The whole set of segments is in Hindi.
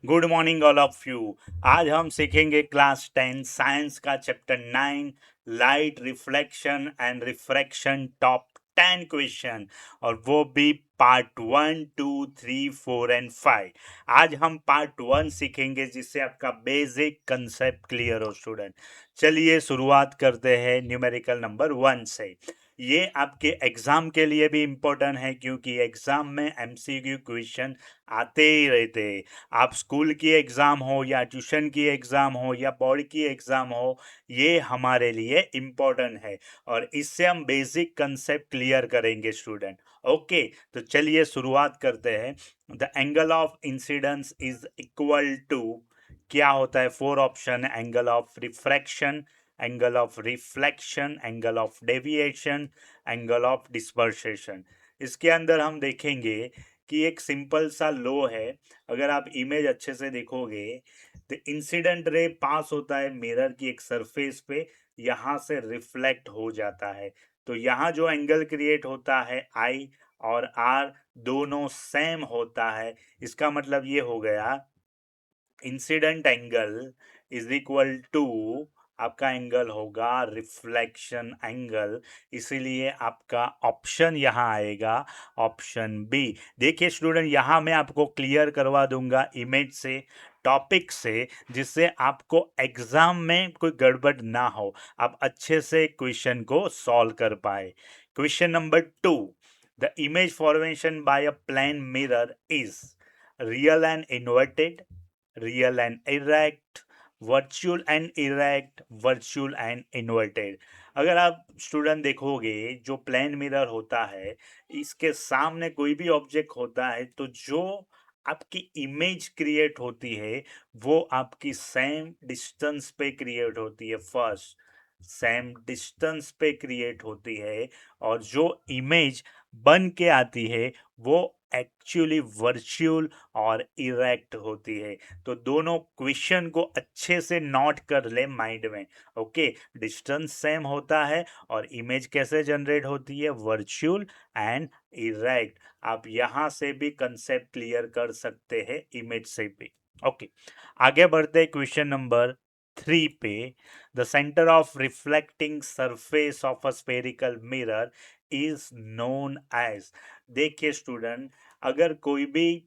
Good morning all of you. आज हम सीखेंगे क्लास 10 साइंस का chapter 9 light reflection and refraction top 10 question, और वो भी पार्ट 1, 2, 3, 4 एंड 5। आज हम पार्ट 1 सीखेंगे जिससे आपका बेसिक कंसेप्ट क्लियर हो स्टूडेंट। चलिए शुरुआत करते हैं न्यूमेरिकल नंबर 1 से। ये आपके एग्जाम के लिए भी इम्पोर्टेंट है क्योंकि एग्जाम में एमसीक्यू क्वेश्चन आते ही रहते हैं। आप स्कूल की एग्ज़ाम हो या ट्यूशन की एग्ज़ाम हो या बोर्ड की एग्ज़ाम हो, ये हमारे लिए इम्पोर्टेंट है और इससे हम बेसिक कंसेप्ट क्लियर करेंगे स्टूडेंट। ओके, तो चलिए शुरुआत करते हैं। The angle of incidence is equal to, क्या होता है? Four option: angle of refraction, angle of reflection, angle of deviation, angle of dispersion. इसके अंदर हम देखेंगे कि एक सिंपल सा लॉ है। अगर आप इमेज अच्छे से देखोगे तो इंसिडेंट रे पास होता है मिरर की एक सरफेस पे, यहाँ से रिफ्लेक्ट हो जाता है। तो यहाँ जो एंगल क्रिएट होता है आई और आर दोनों सेम होता है। इसका मतलब ये हो गया incident angle is equal to आपका एंगल होगा रिफ्लेक्शन एंगल। इसीलिए आपका ऑप्शन यहाँ आएगा, ऑप्शन बी। देखिए स्टूडेंट, यहाँ मैं आपको क्लियर करवा दूंगा इमेज से, टॉपिक से, जिससे आपको एग्जाम में कोई गड़बड़ ना हो, आप अच्छे से क्वेश्चन को सॉल्व कर पाए। Question number 2: the image formation by a plane mirror is real and inverted, real and erect, virtual and erect, virtual and inverted। अगर आप स्टूडेंट देखोगे, जो प्लेन मिरर होता है, इसके सामने कोई भी ऑब्जेक्ट होता है तो जो आपकी इमेज क्रिएट होती है वो आपकी सेम डिस्टेंस पे क्रिएट होती है। फर्स्ट, सेम डिस्टेंस पे क्रिएट होती है, और जो इमेज बन के आती है वो एक्चुअली वर्चुअल और इरेक्ट होती है। तो दोनों क्वेश्चन को अच्छे से नोट कर ले माइंड में। ओके, डिस्टेंस सेम होता है और इमेज कैसे जनरेट होती है? Virtual and erect. आप यहां से भी कंसेप्ट क्लियर कर सकते हैं, इमेज से भी। ओके, आगे बढ़ते क्वेश्चन नंबर 3 पे। The centre of reflecting surface of a spherical mirror is known as. देखिए स्टूडेंट, अगर कोई भी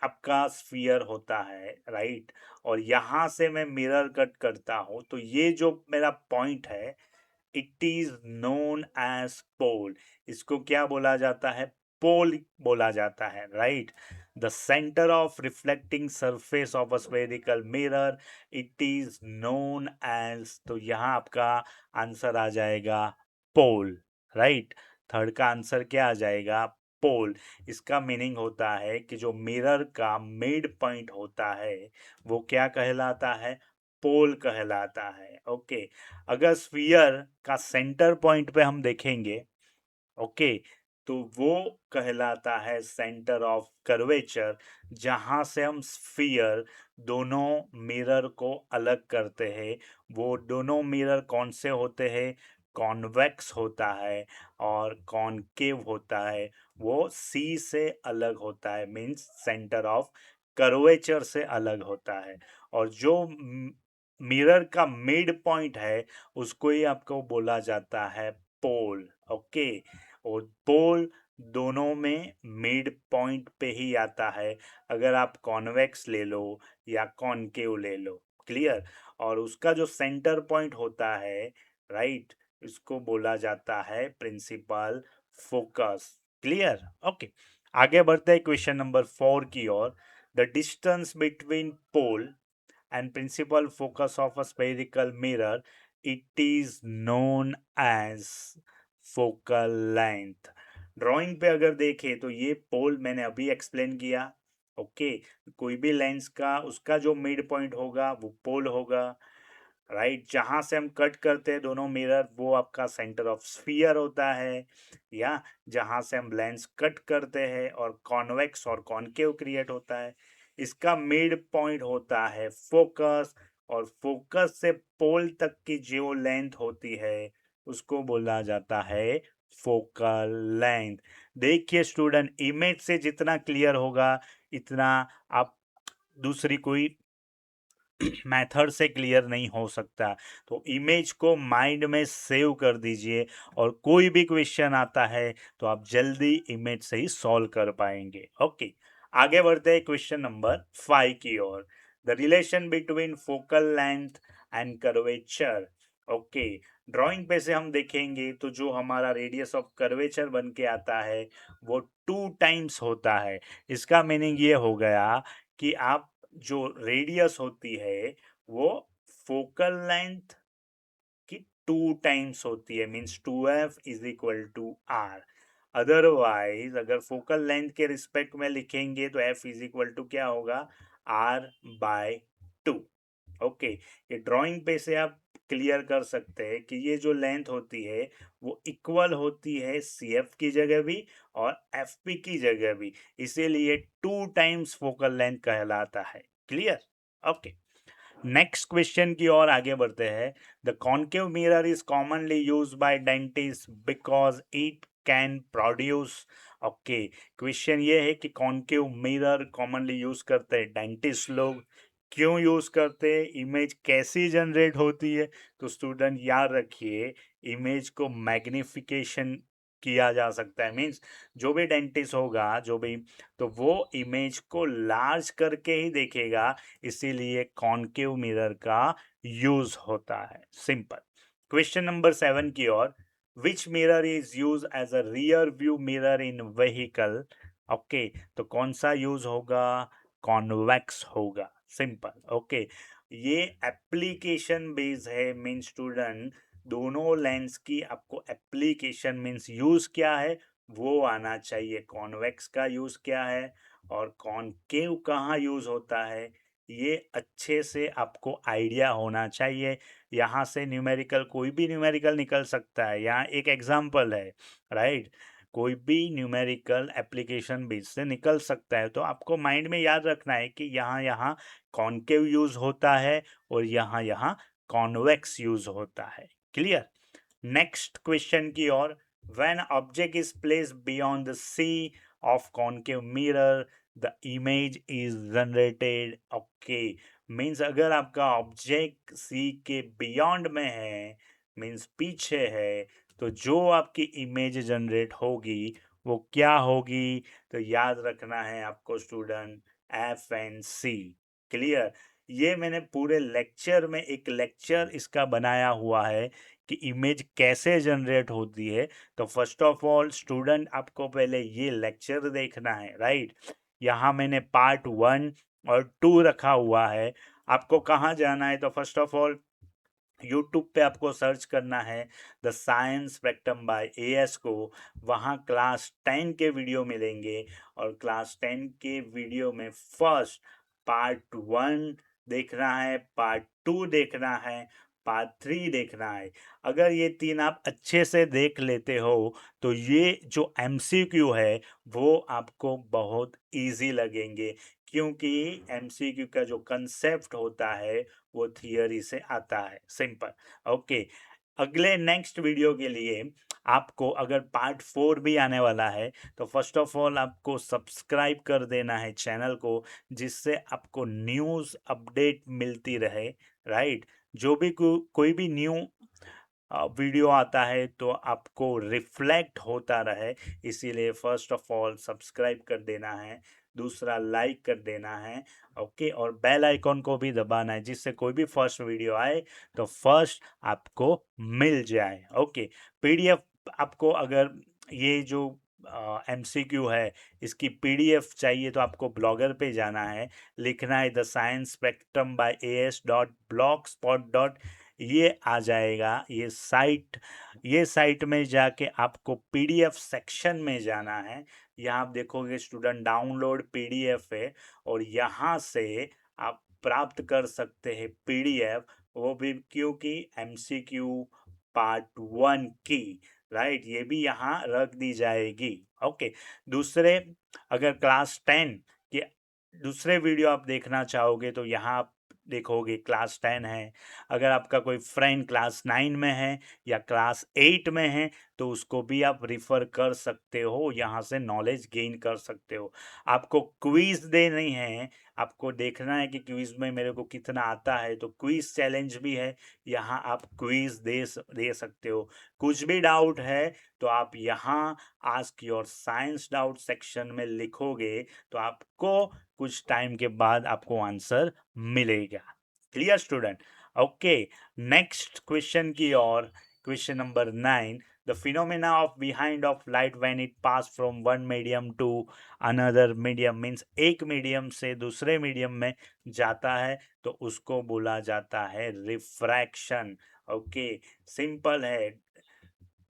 आपका स्फीयर होता है, राइट, और यहां से मैं मिरर कट करता हूं तो ये जो मेरा पॉइंट है, it is known as pole. इसको क्या बोला जाता है? पोल बोला जाता है, right. The centre of reflecting surface of a spherical mirror, it is known as, तो यहाँ आपका आंसर आ जाएगा पोल, राइट। थर्ड का आंसर क्या आ जाएगा? पोल। इसका मीनिंग होता है कि जो मिरर का मिड पॉइंट होता है वो क्या कहलाता है? पोल कहलाता है। ओके, अगर स्फीयर का सेंटर पॉइंट पे हम देखेंगे, ओके, तो वो कहलाता है सेंटर ऑफ कर्वेचर। जहां से हम स्फीयर दोनों मिरर को अलग करते हैं, वो दोनों मिरर कौन से होते हैं? कॉन्वेक्स होता है और कॉनकेव होता है। वो सी से अलग होता है, मींस सेंटर ऑफ कर्वेचर से अलग होता है। और जो मिरर का मिड पॉइंट है उसको ही आपको बोला जाता है पोल। ओके, और पोल दोनों में मिड पॉइंट पे ही आता है, अगर आप कॉन्वेक्स ले लो या कॉनकेव ले लो। क्लियर? और उसका जो सेंटर पॉइंट होता है, राइट, इसको बोला जाता है प्रिंसिपल फोकस। क्लियर? ओके, आगे बढ़ते हैं क्वेश्चन नंबर 4 की ओर। The distance between pole and principal focus of a spherical mirror, it is known as focal length। Drawing पे अगर देखें तो ये पोल मैंने अभी एक्सप्लेन किया। ओके, कोई भी लेंस का उसका जो मिड पॉइंट होगा वो पोल होगा, राइट। जहां से हम कट करते हैं दोनों मिरर वो आपका सेंटर ऑफ स्फीयर होता है, या जहां से हम लेंस कट करते हैं और कॉन्वेक्स और कॉनकेव क्रिएट होता है, इसका मिड पॉइंट होता है फोकस। और फोकस से पोल तक की जो लेंथ होती है उसको बोला जाता है फोकल लेंथ। देखिए स्टूडेंट, इमेज से जितना क्लियर होगा इतना आप दूसरी कोई मेथड से क्लियर नहीं हो सकता। तो इमेज को माइंड में सेव कर दीजिए और कोई भी क्वेश्चन आता है तो आप जल्दी इमेज से ही सॉल्व कर पाएंगे। ओके, आगे बढ़ते हैं क्वेश्चन नंबर 5 की ओर। The relation between focal length and curvature. Okay, drawing पे से हम देखेंगे तो जो हमारा रेडियस ऑफ कर्वेचर बन के आता है वो 2 टाइम्स होता है। इसका मीनिंग ये हो गया कि आप जो रेडियस होती है वो फोकल लेंथ की 2 टाइम्स होती है, means 2f is equal to R. Otherwise अगर फोकल लेंथ के रिस्पेक्ट में लिखेंगे तो f इज इक्वल टू क्या होगा, r/2। ओके, ये ड्राइंग पे से आप क्लियर कर सकते हैं कि ये जो लेंथ होती है वो इक्वल होती है CF की जगह भी और FP की जगह भी, इसीलिए 2 टाइम्स फोकल लेंथ कहलाता है। क्लियर? ओके, नेक्स्ट क्वेश्चन की ओर आगे बढ़ते हैं। The concave mirror is commonly use by dentist because it can produce. Okay, question ये है कि कॉन्केव मिरर कॉमनली यूज करते हैं डेंटिस्ट लोग, क्यों यूज करते हैं, इमेज कैसी जनरेट होती है। तो स्टूडेंट याद रखिए, इमेज को मैग्निफिकेशन किया जा सकता है, मीन्स जो भी डेंटिस्ट होगा, जो भी, तो वो इमेज को लार्ज करके ही देखेगा, इसीलिए कॉन्केव मिरर का यूज होता है। सिंपल। क्वेश्चन नंबर 7 की ओर। Which mirror is use as a rear view mirror in vehicle. Okay, तो कौन सा यूज होगा, कॉन्वेक्स होगा। सिंपल। ओके, ये एप्लीकेशन बेस है, मीन स्टूडेंट दोनों लेंस की आपको एप्लीकेशन मीन्स यूज क्या है वो आना चाहिए। कॉन्वेक्स का यूज क्या है और कॉनकेव कहाँ यूज होता है, ये अच्छे से आपको आइडिया होना चाहिए। यहाँ से न्यूमेरिकल, कोई भी न्यूमेरिकल निकल सकता है। यहाँ एक एग्जांपल है, राइट, कोई भी न्यूमेरिकल एप्लीकेशन बेस से निकल सकता है। तो आपको माइंड में याद रखना है कि यहाँ यहाँ कॉनकेव यूज होता है और यहाँ यहाँ कॉन्वेक्स यूज होता है। क्लियर? नेक्स्ट क्वेश्चन की ओर। When object is placed beyond the C of concave mirror the image is generated. Okay, means अगर आपका ऑब्जेक्ट सी के बियॉन्ड में है, मीन्स पीछे है, तो जो आपकी इमेज जनरेट होगी वो क्या होगी, तो याद रखना है आपको स्टूडेंट, FNC। क्लियर? ये मैंने पूरे लेक्चर में एक लेक्चर इसका बनाया हुआ है कि इमेज कैसे जनरेट होती है। तो फर्स्ट ऑफ ऑल स्टूडेंट आपको पहले ये लेक्चर देखना है, राइट। यहाँ मैंने पार्ट 1 और 2 रखा हुआ है। आपको कहाँ जाना है, तो फर्स्ट ऑफ ऑल यूट्यूब पे आपको सर्च करना है the Science Spectrum by AS को। वहाँ क्लास 10 के वीडियो मिलेंगे और क्लास 10 के वीडियो में फर्स्ट पार्ट 1 देखना है, पार्ट 2 देखना है, पार्ट 3 देखना है। अगर ये 3 आप अच्छे से देख लेते हो तो ये जो MCQ है वो आपको बहुत इजी लगेंगे, क्योंकि MCQ का जो कंसेप्ट होता है वो थियरी से आता है। सिंपल। ओके, अगले नेक्स्ट वीडियो के लिए आपको अगर पार्ट 4 भी आने वाला है तो फर्स्ट ऑफ ऑल आपको सब्सक्राइब कर देना है चैनल को, जिससे आपको न्यूज़ अपडेट मिलती रहे, राइट। जो भी कोई भी न्यू वीडियो आता है तो आपको रिफ्लेक्ट होता रहे, इसीलिए फर्स्ट ऑफ ऑल सब्सक्राइब कर देना है, दूसरा लाइक कर देना है। ओके, और बेल आइकॉन को भी दबाना है, जिससे कोई भी फर्स्ट वीडियो आए तो फर्स्ट आपको मिल जाए। ओके, PDF आपको अगर ये जो MCQ है इसकी PDF चाहिए तो आपको ब्लॉगर पे जाना है, लिखना है the Science Spectrum bye AS.blogspot. ये आ जाएगा, ये साइट में जाके आपको PDF सेक्शन में जाना है। यहाँ आप देखोगे स्टूडेंट डाउनलोड PDF है और यहाँ से आप प्राप्त कर सकते हैं PDF, वो भी क्योंकि MCQ पार्ट 1 की, राइट, ये भी यहाँ रख दी जाएगी। ओके, दूसरे अगर क्लास 10 के दूसरे वीडियो आप देखना चाहोगे तो यहाँ आप देखोगे क्लास 10 है, अगर आपका कोई फ्रेंड क्लास 9 में है या क्लास 8 में है तो उसको भी आप रिफ़र कर सकते हो, यहाँ से नॉलेज गेन कर सकते हो। आपको क्विज़ देनी है, आपको देखना है कि क्विज़ में मेरे को कितना आता है, तो क्विज़ चैलेंज भी है, यहाँ आप क्विज़ दे सकते हो। कुछ भी डाउट है तो आप यहाँ ask your science doubt section में लिखोगे तो आपको कुछ टाइम के बाद आपको आंसर मिलेगा। Clear student? Okay, next question की ओर। Question number 9, the phenomena of behind of light when it pass from one medium to another medium, means एक मीडियम से दूसरे मीडियम में जाता है तो उसको बोला जाता है रिफ्रैक्शन। ओके, सिंपल है,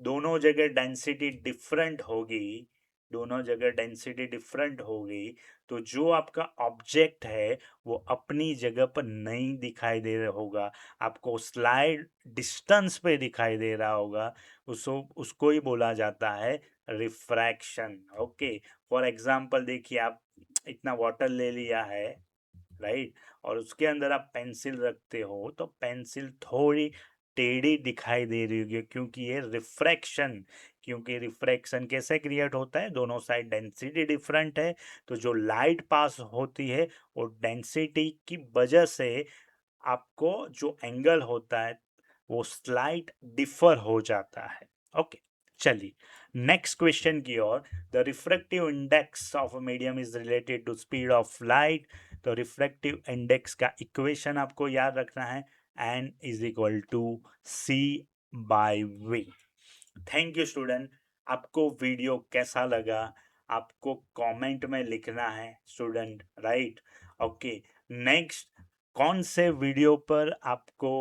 दोनों जगह डेंसिटी डिफरेंट होगी, दोनों जगह डेंसिटी डिफरेंट होगी, तो जो आपका ऑब्जेक्ट है वो अपनी जगह पर नहीं दिखाई दे रहा होगा, आपको स्लाइड डिस्टेंस पे दिखाई दे रहा होगा, उसको उसको ही बोला जाता है रिफ्रैक्शन। ओके, फॉर एग्जांपल देखिए, आप इतना वाटर ले लिया है, राइट, और उसके अंदर आप पेंसिल रखते हो तो पेंसिल थोड़ी टेढ़ी दिखाई दे रही होगी, क्योंकि ये रिफ्रैक्शन, क्योंकि रिफ्रैक्शन कैसे क्रिएट होता है, दोनों साइड डेंसिटी डिफरेंट है, तो जो लाइट पास होती है वो डेंसिटी की वजह से आपको जो एंगल होता है वो स्लाइट डिफर हो जाता है। ओके, चलिए नेक्स्ट क्वेश्चन की ओर। The refractive index of a medium is related to speed of light. तो रिफ्रैक्टिव इंडेक्स का इक्वेशन आपको याद रखना है, N is equal to C by V. Thank you student, आपको वीडियो कैसा लगा आपको कमेंट में लिखना है स्टूडेंट, राइट। ओके, नेक्स्ट कौन से वीडियो पर आपको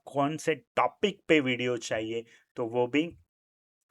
कौन से टॉपिक पे वीडियो चाहिए तो वो भी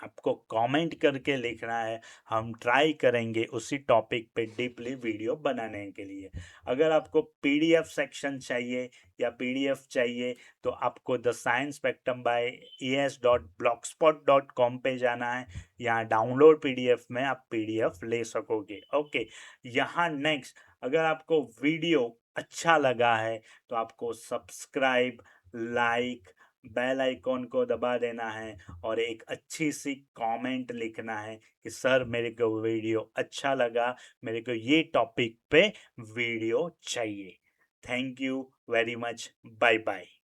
आपको कमेंट करके लिखना है, हम ट्राई करेंगे उसी टॉपिक पे डीपली वीडियो बनाने के लिए। अगर आपको पीडीएफ सेक्शन चाहिए या पीडीएफ चाहिए तो आपको the Science Spectrum bye es.blogspot.com पे जाना है, यहाँ डाउनलोड पीडीएफ में आप पीडीएफ ले सकोगे। ओके, यहाँ नेक्स्ट, अगर आपको वीडियो अच्छा लगा है तो आपको सब्सक्राइब, लाइक, बेल आइकॉन को दबा देना है और एक अच्छी सी कमेंट लिखना है कि सर मेरे को वीडियो अच्छा लगा, मेरे को ये टॉपिक पे वीडियो चाहिए। Thank you very much, bye bye.